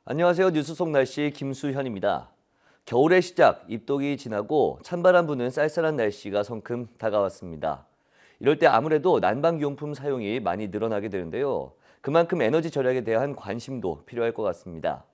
안녕하세요. 뉴스 속 날씨 김수현입니다. 겨울의 시작, 입동이 지나고 찬바람 부는 쌀쌀한 날씨가 성큼 다가왔습니다. 이럴 때 아무래도 난방용품 사용이 많이 늘어나게 되는데요. 그만큼 에너지 절약에 대한 관심도 필요할 것 같습니다.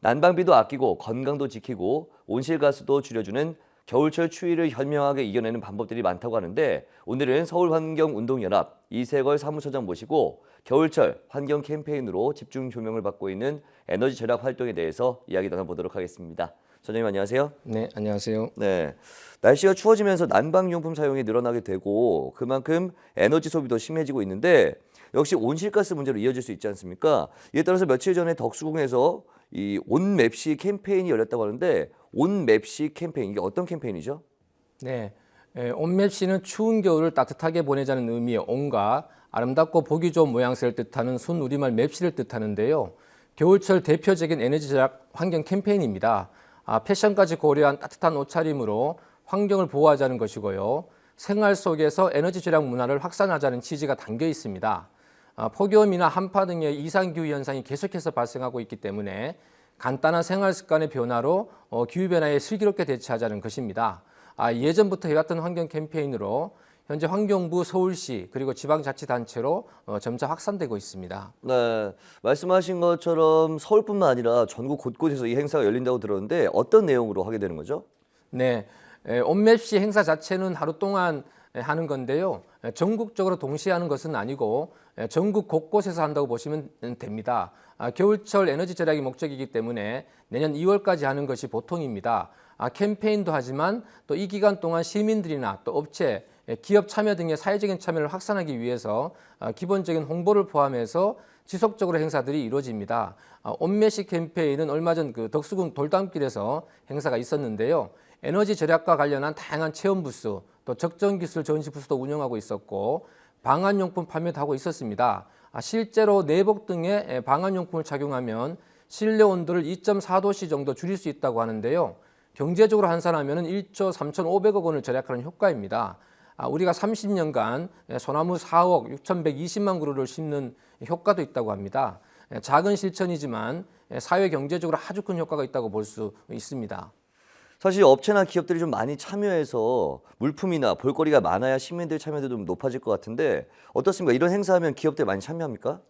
난방비도 아끼고 건강도 지키고 온실가스도 줄여주는 겨울철 추위를 현명하게 이겨내는 방법들이 많다고 하는데 오늘은 서울환경운동연합 이세걸 사무처장 모시고 겨울철 환경 캠페인으로 집중 조명을 받고 있는 에너지 절약 활동에 대해서 이야기 나눠보도록 하겠습니다. 선생님 안녕하세요. 네, 안녕하세요. 네, 날씨가 추워지면서 난방용품 사용이 늘어나게 되고 그만큼 에너지 소비도 심해지고 있는데 역시 온실가스 문제로 이어질 수 있지 않습니까? 이에 따라서 며칠 전에 덕수궁에서 이 온맵시 캠페인이 열렸다고 하는데 온맵시 캠페인 이게 어떤 캠페인이죠? 네, 온맵시는 추운 겨울을 따뜻하게 보내자는 의미의 온과 아름답고 보기 좋은 모양새를 뜻하는 순 우리말 맵시를 뜻하는데요. 겨울철 대표적인 에너지 절약 환경 캠페인입니다. 패션까지 고려한 따뜻한 옷차림으로 환경을 보호하자는 것이고요. 생활 속에서 에너지 절약 문화를 확산하자는 취지가 담겨 있습니다. 폭염이나 한파 등의 이상기후 현상이 계속해서 발생하고 있기 때문에 간단한 생활 습관의 변화로 기후변화에 슬기롭게 대처하자는 것입니다. 예전부터 해왔던 환경 캠페인으로 현재 환경부, 서울시 그리고 지방자치단체로 점차 확산되고 있습니다. 네, 말씀하신 것처럼 서울뿐만 아니라 전국 곳곳에서 이 행사가 열린다고 들었는데 어떤 내용으로 하게 되는 거죠? 네, 온맵시 행사 자체는 하루 동안 하는 건데요. 전국적으로 동시에 하는 것은 아니고 전국 곳곳에서 한다고 보시면 됩니다. 겨울철 에너지 절약이 목적이기 때문에 내년 2월까지 하는 것이 보통입니다. 캠페인도 하지만 또 이 기간 동안 시민들이나 또 업체, 기업 참여 등의 사회적인 참여를 확산하기 위해서 기본적인 홍보를 포함해서 지속적으로 행사들이 이루어집니다. 온매시 캠페인은 얼마 전 그 덕수궁 돌담길에서 행사가 있었는데요. 에너지 절약과 관련한 다양한 체험 부스, 또 적정기술 전시 부스도 운영하고 있었고 방한용품 판매도 하고 있었습니다. 실제로 내복 등의 방한용품을 착용하면 실내 온도를 2.4도씨 정도 줄일 수 있다고 하는데요. 경제적으로 환산하면 1조 3,500억 원을 절약하는 효과입니다. 우리가 30년간 소나무 4억 6,120만 그루를 심는 효과도 있다고 합니다. 작은 실천이지만 사회 경제적으로 아주 큰 효과가 있다고 볼 수 있습니다. 사실 업체나 기업들이 좀 많이 참여해서 물품이나 볼거리가 많아야 시민들 참여도 좀 높아질 것 같은데 어떻습니까? 이런 행사하면 기업들 많이 참여합니까?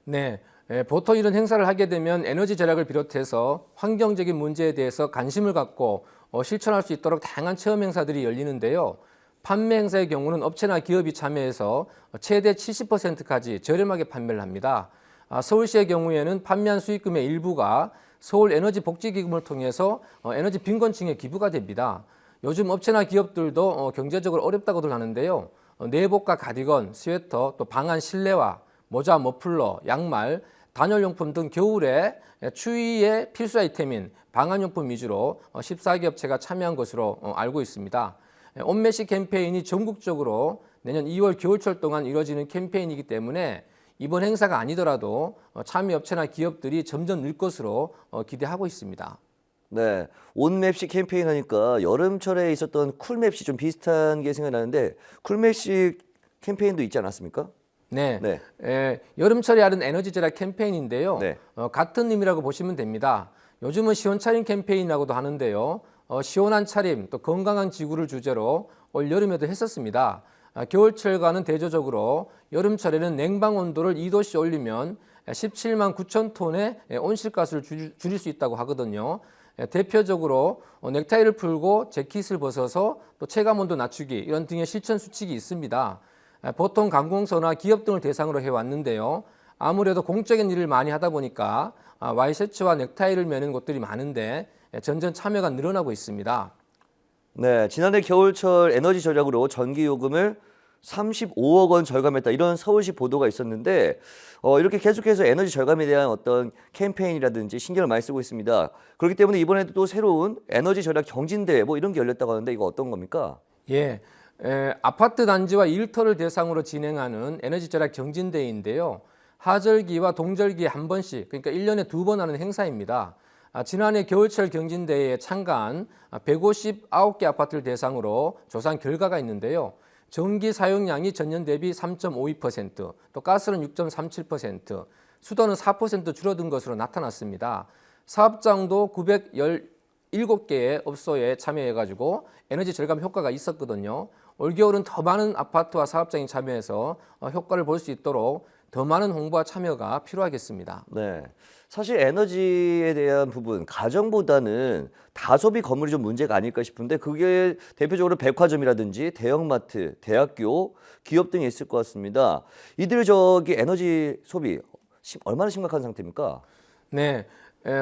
네, 보통 이런 행사를 하게 되면 에너지 절약을 비롯해서 환경적인 문제에 대해서 관심을 갖고 실천할 수 있도록 다양한 체험 행사들이 열리는데요. 판매 행사의 경우는 업체나 기업이 참여해서 최대 70%까지 저렴하게 판매를 합니다. 서울시의 경우에는 판매한 수익금의 일부가 서울에너지복지기금을 통해서 에너지 빈곤층에 기부가 됩니다. 요즘 업체나 기업들도 경제적으로 어렵다고들 하는데요. 내복과 가디건, 스웨터, 또 방한 실내화, 모자, 머플러, 양말, 단열용품 등 겨울에 추위에 필수 아이템인 방한용품 위주로 14개 업체가 참여한 것으로 알고 있습니다. 온매시 캠페인이 전국적으로 내년 2월 겨울철 동안 이루어지는 캠페인이기 때문에 이번 행사가 아니더라도 참여 업체나 기업들이 점점 늘 것으로 기대하고 있습니다. 네, 온맵시 캠페인 하니까 여름철에 있었던 쿨맵시 좀 비슷한 게 생각나는데 쿨맵시 캠페인도 있지 않았습니까? 네, 네, 여름철에 하는 에너지 절약 캠페인인데요. 네. 같은 의미라고 보시면 됩니다. 요즘은 시원차림 캠페인이라고도 하는데요. 시원한 차림, 또 건강한 지구를 주제로 올 여름에도 했었습니다. 겨울철과는 대조적으로 여름철에는 냉방 온도를 2도씩 올리면 17만 9천 톤의 온실가스를 줄일 수 있다고 하거든요. 대표적으로 넥타이를 풀고 재킷을 벗어서 또 체감 온도 낮추기 이런 등의 실천 수칙이 있습니다. 보통 관공서나 기업 등을 대상으로 해왔는데요. 아무래도 공적인 일을 많이 하다 보니까 와이셔츠와 넥타이를 매는 곳들이 많은데 점점 참여가 늘어나고 있습니다. 네, 지난해 겨울철 에너지 절약으로 전기요금을 35억 원 절감했다 이런 서울시 보도가 있었는데 이렇게 계속해서 에너지 절감에 대한 어떤 캠페인이라든지 신경을 많이 쓰고 있습니다. 그렇기 때문에 이번에도 또 새로운 에너지 절약 경진대회 뭐 이런 게 열렸다고 하는데 이거 어떤 겁니까? 예, 아파트 단지와 일터를 대상으로 진행하는 에너지 절약 경진대회인데요. 하절기와 동절기에 한 번씩, 그러니까 1년에 2번 하는 행사입니다. 지난해 겨울철 경진대회에 참가한 159개 아파트를 대상으로 조사한 결과가 있는데요. 전기 사용량이 전년 대비 3.52%, 또 가스는 6.37%, 수도는 4% 줄어든 것으로 나타났습니다. 사업장도 917개의 업소에 참여해가지고 에너지 절감 효과가 있었거든요. 올겨울은 더 많은 아파트와 사업장이 참여해서 효과를 볼 수 있도록 더 많은 홍보와 참여가 필요하겠습니다. 네. 사실 에너지에 대한 부분, 가정보다는 다소비 건물이 좀 문제가 아닐까 싶은데 그게 대표적으로 백화점이라든지 대형마트, 대학교, 기업 등이 있을 것 같습니다. 이들 에너지 소비 얼마나 심각한 상태입니까? 네,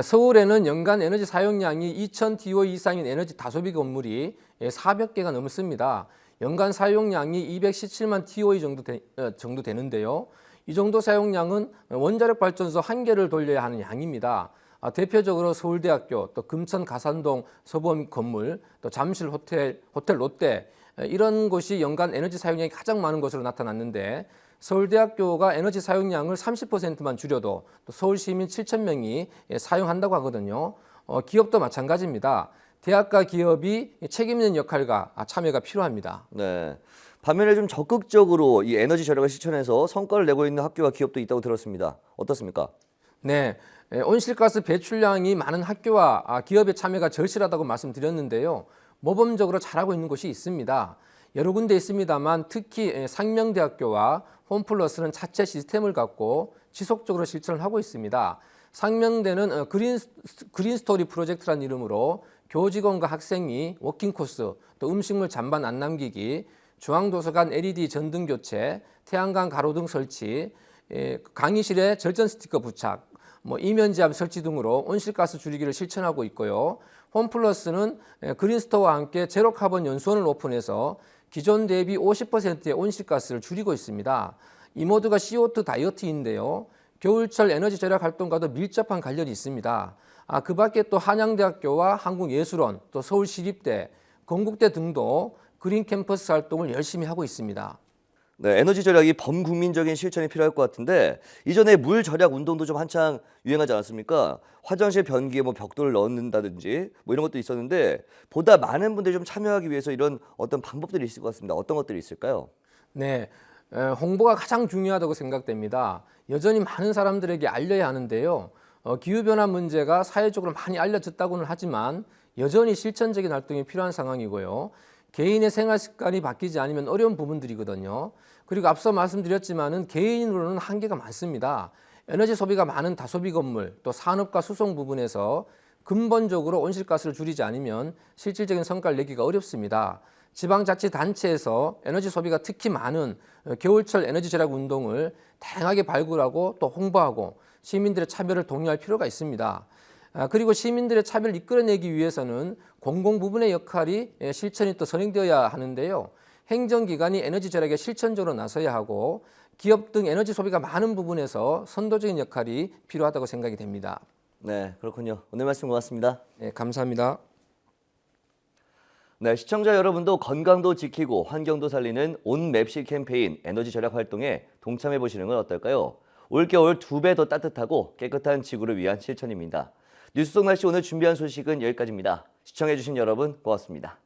서울에는 연간 에너지 사용량이 2,000TOE 이상인 에너지 다소비 건물이 400개가 넘습니다. 연간 사용량이 217만 TOE 정도 되는데요. 이 정도 사용량은 원자력 발전소 1개를 돌려야 하는 양입니다. 대표적으로 서울대학교, 또 금천 가산동 서범 건물, 또 잠실 호텔 롯데 이런 곳이 연간 에너지 사용량이 가장 많은 것으로 나타났는데 서울대학교가 에너지 사용량을 30%만 줄여도 또 서울 시민 7,000명이 사용한다고 하거든요. 기업도 마찬가지입니다. 대학과 기업이 책임 있는 역할과 참여가 필요합니다. 네. 반면에 좀 적극적으로 이 에너지 절약을 실천해서 성과를 내고 있는 학교와 기업도 있다고 들었습니다. 어떻습니까? 네, 온실가스 배출량이 많은 학교와 기업의 참여가 절실하다고 말씀드렸는데요. 모범적으로 잘하고 있는 곳이 있습니다. 여러 군데 있습니다만 특히 상명대학교와 홈플러스는 자체 시스템을 갖고 지속적으로 실천을 하고 있습니다. 상명대는 그린스토리 프로젝트라는 이름으로 교직원과 학생이 워킹 코스, 또 음식물 잔반 안 남기기, 중앙도서관 LED 전등 교체, 태양광 가로등 설치, 강의실에 절전 스티커 부착, 이면지압 설치 등으로 온실가스 줄이기를 실천하고 있고요. 홈플러스는 그린스토어와 함께 제로 카본 연수원을 오픈해서 기존 대비 50%의 온실가스를 줄이고 있습니다. 이 모두가 CO2 다이어트인데요. 겨울철 에너지 절약 활동과도 밀접한 관련이 있습니다. 그 밖에 또 한양대학교와 한국예술원, 또 서울시립대, 건국대 등도 그린 캠퍼스 활동을 열심히 하고 있습니다. 네, 에너지 절약이 범국민적인 실천이 필요할 것 같은데 이전에 물 절약 운동도 좀 한창 유행하지 않았습니까? 화장실 변기에 벽돌을 넣는다든지 이런 것도 있었는데 보다 많은 분들이 좀 참여하기 위해서 이런 어떤 방법들이 있을 것 같습니다. 어떤 것들이 있을까요? 네, 홍보가 가장 중요하다고 생각됩니다. 여전히 많은 사람들에게 알려야 하는데요. 기후변화 문제가 사회적으로 많이 알려졌다고는 하지만 여전히 실천적인 활동이 필요한 상황이고요. 개인의 생활 습관이 바뀌지 않으면 어려운 부분들이거든요. 그리고 앞서 말씀드렸지만은 개인으로는 한계가 많습니다. 에너지 소비가 많은 다소비 건물, 또 산업과 수송 부분에서 근본적으로 온실가스를 줄이지 않으면 실질적인 성과를 내기가 어렵습니다. 지방자치단체에서 에너지 소비가 특히 많은 겨울철 에너지 절약 운동을 다양하게 발굴하고 또 홍보하고 시민들의 참여를 독려할 필요가 있습니다. 그리고 시민들의 참여를 이끌어내기 위해서는 공공 부분의 역할이 실천이 또 선행되어야 하는데요. 행정기관이 에너지 절약에 실천적으로 나서야 하고 기업 등 에너지 소비가 많은 부분에서 선도적인 역할이 필요하다고 생각이 됩니다. 네, 그렇군요. 오늘 말씀 고맙습니다. 네, 감사합니다. 네, 시청자 여러분도 건강도 지키고 환경도 살리는 온맵시 캠페인 에너지 절약 활동에 동참해 보시는 건 어떨까요? 올겨울 2배 더 따뜻하고 깨끗한 지구를 위한 실천입니다. 뉴스 속 날씨 오늘 준비한 소식은 여기까지입니다. 시청해 주신 여러분 고맙습니다.